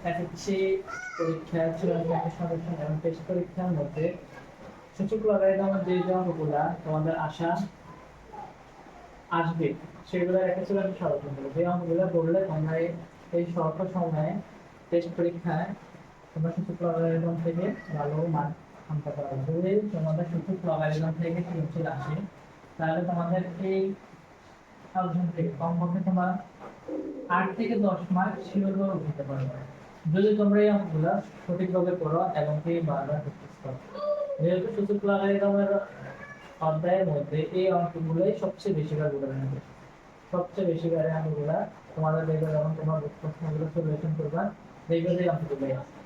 SSC পরীক্ষা চূড়ান্ত একটা সদস্য এবং টেস্ট পরীক্ষার মধ্যে সূচক লগারিদম যে অঙ্কগুলা তোমাদের আশা আসবে সেগুলোর একটা চূড়ান্ত সমাধান হবে। যে অঙ্কগুলো বললে তোমরা এই স্বল্প সময়ে টেস্ট পরীক্ষায় তোমরা সূচক লগারিদম থেকে ভালো মার্ক আনতে পারবে। যদি তোমাদের সূচক লগারিদম থেকে সৃজনশীল আসে তাহলে তোমাদের এই আলোচনা থেকে কমপক্ষে তোমার 8 থেকে 10 মার্ক শিওর দিতে পারবে যদি তোমরা এই অঙ্কগুলো সঠিকভাবে করো এবং কি বারবার প্র্যাকটিস করো। যেহেতু সূচক লগারিদমের অধ্যায়ের মধ্যে এই অঙ্কগুলোই সবচেয়ে বেশি বার বলে নেবে, সবচেয়ে বেশি বারে অঙ্কগুলো তোমাদের দেখবে যখন তোমার প্রশ্নগুলো সলিউশন করবা দেখবে যে অঙ্কগুলোই আছে।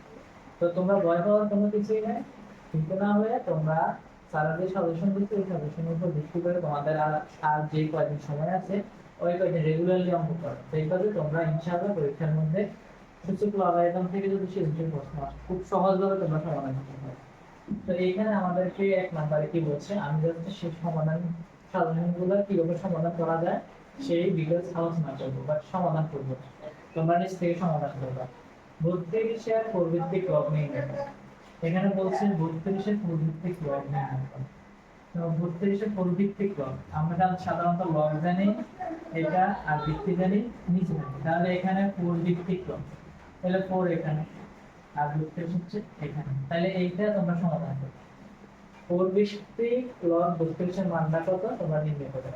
তো তোমরা ভয় পাওয়ার কোনো কিছুই নেই, কিন্তু না হয়ে তোমরা সারা যে সলিউশন দিচ্ছে ওই সলিউশনের উপর ভিত্তি করে তোমাদের আর যে কয়দিন সময় আছে ওই কয়দিন রেগুলারলি অঙ্ক করো। সেইভাবে তোমরা ইনশাআল্লাহ পরীক্ষার মধ্যে সূচক লগারিদম থেকে যদি সৃজনশীল প্রশ্ন আসে খুব সহজভাবে তোমরা সমাধান করতে পারবে। তো এইখানে আমাদেরকে 1 নম্বরে কি বলছে, আমি জাস্ট সেই সমাধানগুলো কিভাবে সমাধান করা যায় সেই ডিটেইলস আলোচনা করবো বা সমাধান করবো। তোমরা নিজ থেকে সমাধান করবে। 32 প্রবৃত্তিক লব নির্ণয় করো। এখানে বলছে 32 প্রবৃত্তিক লব নির্ণয় করো। তো 32 প্রবৃত্তিক লব আমরা সাধারণত লব জানি এটা আর ভিত্তি জানি নিচে জানি, তাহলে এখানে প্রবৃত্তিক লব তাহলে 4 এখানে আর লবটা হচ্ছে এখানে, তাহলে এইটা তোমরা সমাধান করো। প্রবৃত্তিক লব 32 এর মানটা কত তোমরা নির্ণয় করবে।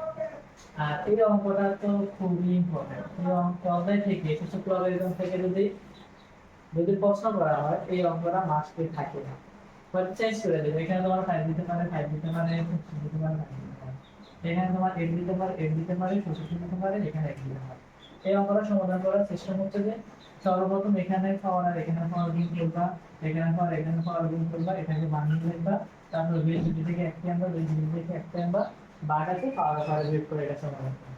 আর এই অঙ্কটা তো খুবই ইম্পর্টেন্ট। এই অঙ্কটা থেকে সূচক লগারিদম থেকে যদি প্রশ্ন করা হয় এই অঙ্কটা মাস্টে থাকে না, পরে চেঞ্জ করে দেবে। এখানে তোমার 5 দিতে পারে, 5 দিতে পারে, 6 দিতে পারে, 5 দিতে পারে, এখানে তোমার 8 দিতে পারে, 8 দিতে পারে, 65 দিতে পারে, এখানে 1 দিতে পারে। এই অঙ্কটা সমাধান করার সিস্টেম হচ্ছে যে সর্বপ্রথম এখানে পাওয়ার আর এখানে পাওয়ার গুণ করবা, এখানে পাওয়ার গুণ করবা, এটাকে বানিয়ে লিখবা, তারপর দুই দুই থেকে একটি আনবা, দুই দুই থেকে একটি আনবা, বাটাকে পাওয়ার বিয়োগ করে এটা সমাধান করবা।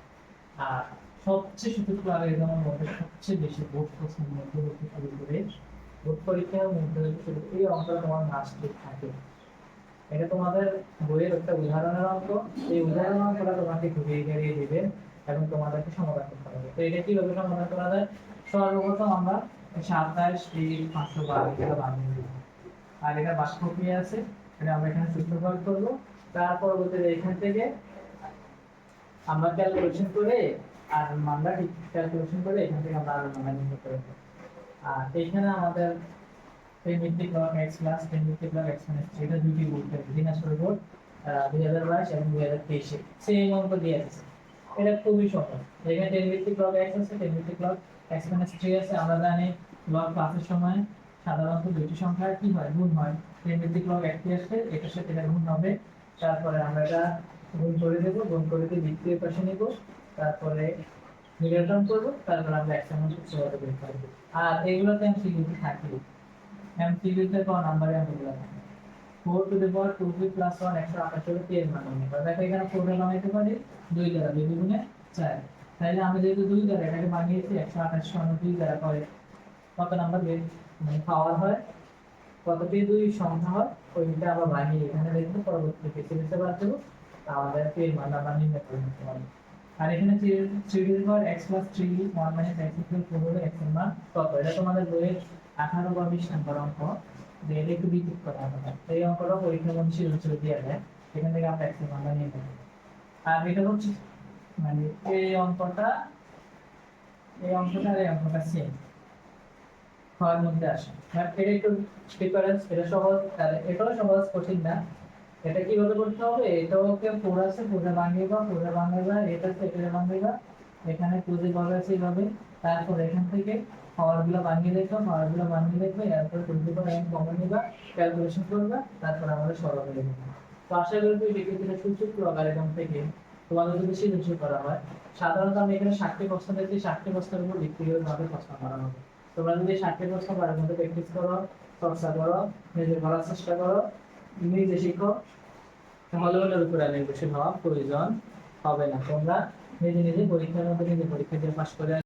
আর সবচেয়ে সূচক লগারিদমের মধ্যে সবচেয়ে বেশি বোর্ড প্রশ্নের মধ্যে হতে শুরু করে বোর্ড পরীক্ষার মধ্যে শুরু এই অঙ্কটা তোমার মাস্টে থাকে। এটা তোমাদের বইয়ের একটা উদাহরণের অঙ্ক, এই উদাহরণ অঙ্কটা তোমাকে ঘুরিয়ে ঘুরিয়ে দিবে এবং তোমাদেরকে সমাধান করতে হবে। তো এটা কিভাবে সমাধান করা যায়, সর্বপ্রথম আমরা 27 3 512 এটা বানিয়ে দেব। আর এটা বাক্য কি আছে এটা আমরা এখানে সূত্র প্রয়োগ করব। তার পরবর্তীতে এখান থেকে আমরা ক্যালকুলেশন করে আর মানটা ঠিক ক্যালকুলেশন করে এখান থেকে আমরা আর মান নির্ণয় করব। আর এখানে আমাদের primitive log x plus primitive log x minus 3 এটা দুটি বলতে দিনাজপুর বোর্ড 2022 এবং 2023 এ সেম অঙ্ক দিয়ে আছে। এটা খুবই সহজ। এখানে প্রিমিটিভ লগ x আছে, প্রিমিটিভ লগ x মাইনাস 3 আছে। আমরা জানি লগ ক্লাসের সময় সাধারণত দুটি সংখ্যা কি হয় গুণ হয়। প্রিমিটিভ লগ একটি আসলে এটার সাথে এটা গুণ হবে, তারপরে আমরা এটা গুণ করে দেব, গুণ করে দিয়ে দ্বিতীয় পাশে নেব, তারপরে মিডল টার্ম করব, তারপর আমরা x এর মান সূত্রটা বের করব। আর এগুলোতে এমসিকিউ থাকে, এমসিকিউতে কোন নাম্বারে আমরা 4 to the power 2b plus 1 128 হলো 3 মান নিতে পারি। দেখো এখানে 4 এর মান নিতে পারি 2 দ্বারা, 2 গুণে 4। তাহলে আমি যেহেতু 2 দ্বারা এটাকে ভাঙিয়েছি 128 সমান 2 দ্বারা করে কত নাম্বার বের মানে পাওয়ার হয়, কতটি 2 সংখ্যা হয় ওইটা আমরা ভাঙিয়ে এখানে লিখব, পরবর্তীতে সিরিজে বাদ দেব, আমাদের 3 মান আমরা নির্ণয় করে নিতে পারব। আর এখানে 3 to the power x 3 1 - x = 4 হলো x এর মান কত, এটা তোমাদের বইয়ের 18 বা 20 নম্বর অঙ্ক। যে এটা একটু বিদ্যুৎ করা হবে, এই অঙ্কটা পরীক্ষা মনে সৃজনশীল দিয়ে দেয়, এখান থেকে আমরা x এর মানটা নিয়ে নেব। আর এটা হচ্ছে মানে এই অঙ্কটা আর এই অঙ্কটা সেম হওয়ার মধ্যে আসে, বাট এটা একটু ডিফারেন্স। এটা সহজ আর এটাও সহজ, কঠিন না। এটা কিভাবে করতে হবে, এটাকে পুরো আছে পুরো ভাঙিবা, এটাতে এটা ভাঙিবা, এখানে পুরো ভাবে আছে এইভাবে, তারপর এখান থেকে পাওয়ারগুলো ভাঙিয়ে দেখবে, এরপর টুলটি করে এক কমন নিবা, ক্যালকুলেশন করবা, তারপর আমাদের সরল হয়ে যাবে। তো আশা করি বিকেলে সূচক লগারিদম থেকে তোমাদের যদি সৃজনশীল করা হয়, সাধারণত আমি এখানে 60টি প্রশ্ন দিয়েছি, 60টি প্রশ্নের উপর ভিত্তি করে তোমাদের প্রশ্ন করা হবে। তোমরা যদি 60টি প্রশ্ন পারার মধ্যে প্র্যাকটিস করো, চর্চা করো, নিজে করার চেষ্টা করো, নিজে শিখো, তাহলে ওটার উপরে নির্ভরশীল হওয়ার প্রয়োজন হবে না। তোমরা নিজে নিজে পরীক্ষার মধ্যে নিজে পরীক্ষা দিয়ে পাস করে